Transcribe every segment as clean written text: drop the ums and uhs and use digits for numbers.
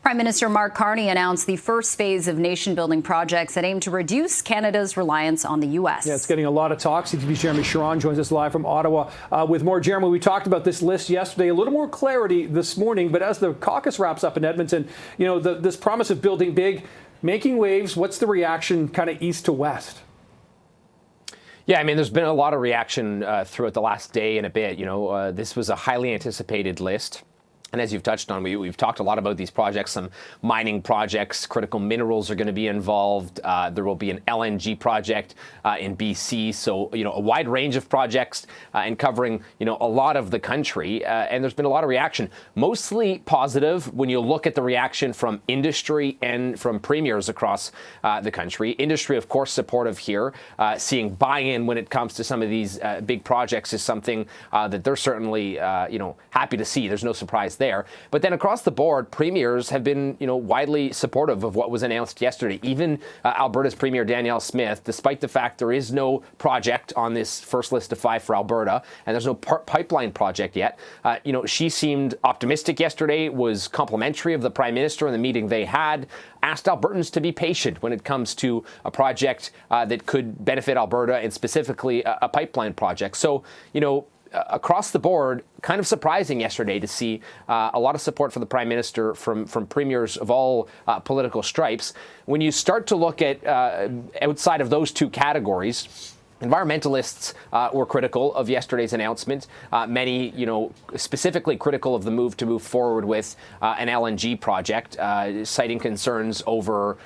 Prime Minister Mark Carney announced the first phase of nation-building projects that aim to reduce Canada's reliance on the U.S. Yeah, it's getting a lot of talk. CTV's Jeremie Charron joins us live from Ottawa with more. Jeremie, we talked about this list yesterday. A little more clarity this morning, but as the caucus wraps up in Edmonton, you know, this promise of building big, making waves, what's the reaction kind of east to west? Yeah, I mean, there's been a lot of reaction throughout the last day and a bit. You know, this was a highly anticipated list. And as you've touched on, we've talked a lot about these projects, some mining projects, critical minerals are going to be involved. There will be an LNG project in BC. So, you know, a wide range of projects and covering, you know, a lot of the country. And there's been a lot of reaction, mostly positive when you look at the reaction from industry and from premiers across the country. Industry, of course, supportive here. Seeing buy-in when it comes to some of these big projects is something that they're certainly, you know, happy to see. There's no surprise there. But then across the board, premiers have been, you know, widely supportive of what was announced yesterday. Even Alberta's Premier Danielle Smith, despite the fact there is no project on this first list of 5 for Alberta, and there's no pipeline project yet, you know, she seemed optimistic yesterday, was complimentary of the Prime Minister in the meeting they had, asked Albertans to be patient when it comes to a project that could benefit Alberta, and specifically a pipeline project. So, you know, across the board, kind of surprising yesterday to see a lot of support for the Prime Minister from premiers of all political stripes. When you start to look at outside of those two categories, environmentalists were critical of yesterday's announcement. Many, you know, specifically critical of the move forward with an LNG project, citing concerns over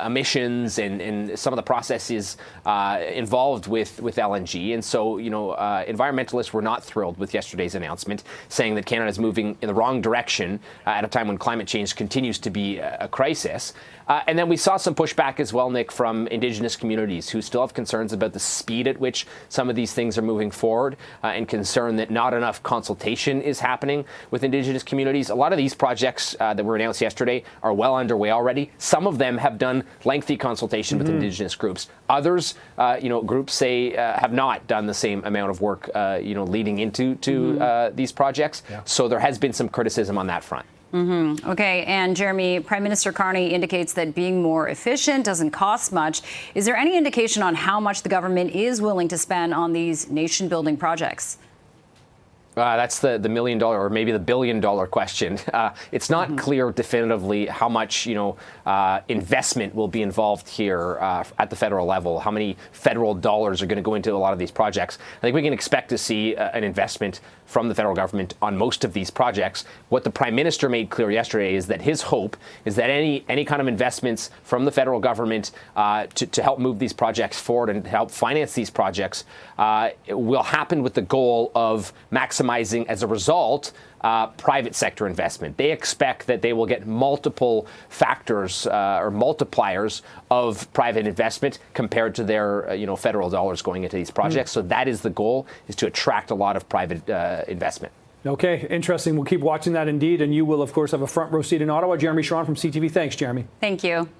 emissions and some of the processes involved with LNG. And so, you know, environmentalists were not thrilled with yesterday's announcement, saying that Canada is moving in the wrong direction at a time when climate change continues to be a crisis. And then we saw some pushback as well, Nick, from Indigenous communities who still have concerns about the speed at which some of these things are moving forward and concern that not enough consultation is happening with Indigenous communities. A lot of these projects that were announced yesterday are well underway already. Some of them have done lengthy consultation with Indigenous groups. Others, you know, groups say have not done the same amount of work, you know, leading into these projects. Yeah. So there has been some criticism on that front. Okay, and Jeremie, Prime Minister Carney indicates that being more efficient doesn't cost much. Is there any indication on how much the government is willing to spend on these nation-building projects? That's the $1 million or maybe the $1 billion question. It's not clear definitively how much, you know, investment will be involved here at the federal level, how many federal dollars are going to go into a lot of these projects. I think we can expect to see an investment from the federal government on most of these projects. What the Prime Minister made clear yesterday is that his hope is that any kind of investments from the federal government to help move these projects forward and help finance these projects will happen with the goal of maximizing, as a result, private sector investment. They expect that they will get multiple factors or multipliers of private investment compared to their, you know, federal dollars going into these projects. So that is the goal, is to attract a lot of private investment. Okay, interesting. We'll keep watching that indeed. And you will, of course, have a front row seat in Ottawa. Jeremie Charron from CTV. Thanks, Jeremie. Thank you.